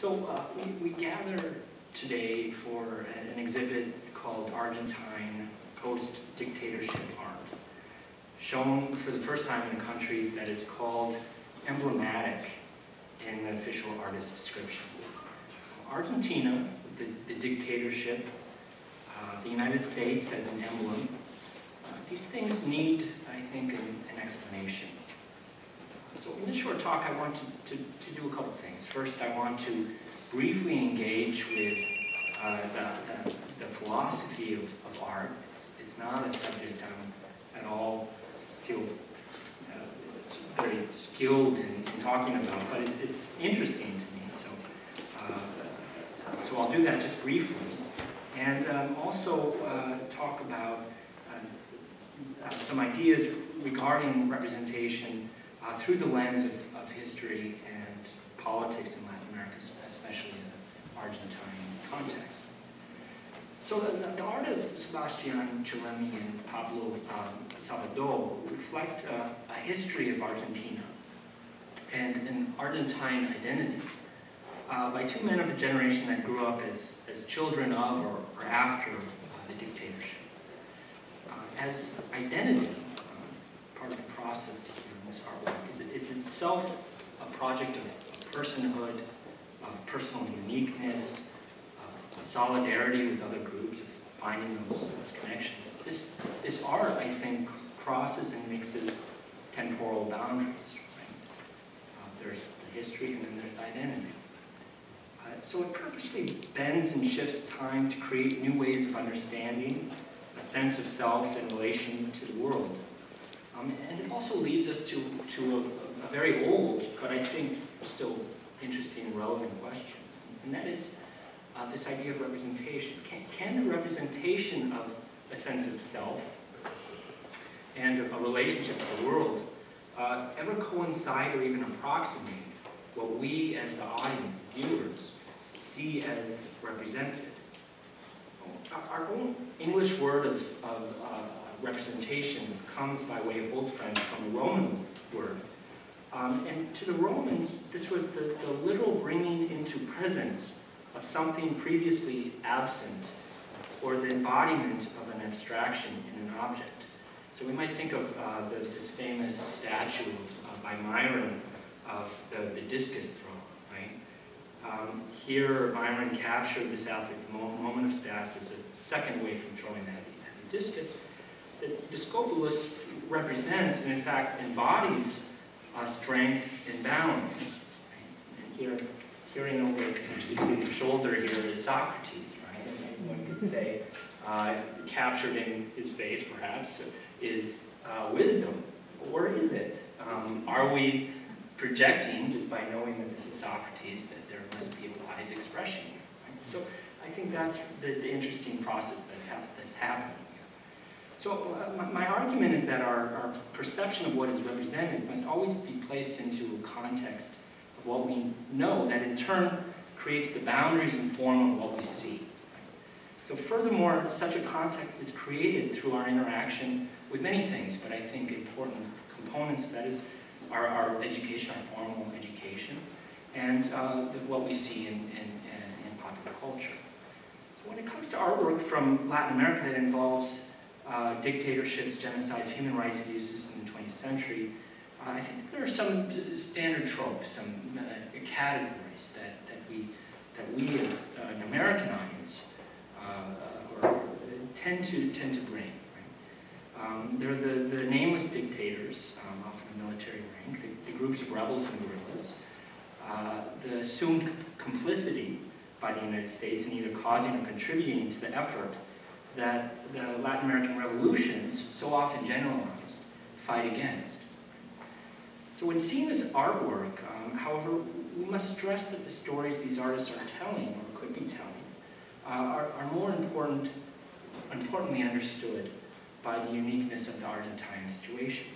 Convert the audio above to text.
We gather today for an exhibit called Argentine Post-Dictatorship Art, shown for the first time in a country that is called emblematic in the official artist description. Argentina, the dictatorship, the United States as an emblem, these things need, I think, an explanation. So in this short talk, I want to do a couple things. First, I want to briefly engage with the philosophy of art. It's not a subject I'm at all feel very skilled in talking about, but it's interesting to me. So I'll do that just briefly, and also talk about some ideas regarding representation through the lens of history and politics in Latin America, especially in the Argentine context. So the art of Sebastián Chillemi and Pablo Salvador reflect a history of Argentina and an Argentine identity by two men of a generation that grew up as children of or after the dictatorship. As identity, part of the process here in this artwork, it's itself a project of personhood, of personal uniqueness, of solidarity with other groups, of finding those connections. This art, I think, crosses and mixes temporal boundaries. Right? There's the history and then there's the identity. So it purposely bends and shifts time to create new ways of understanding, a sense of self in relation to the world. And it also leads us to a very old, but I think still interesting and relevant question. And that is this idea of representation. Can the representation of a sense of self and a relationship to the world ever coincide or even approximate what we as the audience, viewers, see as represented? Our own English word of representation comes by way of old friends from the Roman word. And to the Romans, this was the literal bringing into presence of something previously absent, or the embodiment of an abstraction in an object. So we might think of this famous statue by Myron of the discus throw, right? Here, Myron captured this moment of stasis, a second way from throwing at the discus. The Discobolus represents, and in fact embodies, strength and balance. Right? And hearing over the shoulder here is Socrates, right? And one could say, captured in his face, perhaps, is wisdom. Or is it? Are we projecting, just by knowing that this is Socrates, that there must be a wise expression here? Right? So I think that's the interesting process that's happening. So my argument is that our perception of what is represented must always be placed into a context of what we know, that in turn creates the boundaries and form of what we see. So furthermore, such a context is created through our interaction with many things, but I think important components of that is our education, our formal education, and what we see in popular culture. So when it comes to artwork from Latin America that involves dictatorships, genocides, human rights abuses in the 20th century, I think there are some standard tropes, some categories that we as an American audience tend to bring. Right? They're the nameless dictators, often the military rank, the groups of rebels and guerrillas, the assumed complicity by the United States in either causing or contributing to the effort that the Latin American revolutions, so often generalized, fight against. So when seeing this artwork, however, we must stress that the stories these artists are telling, or could be telling, are more importantly understood by the uniqueness of the Argentine situation.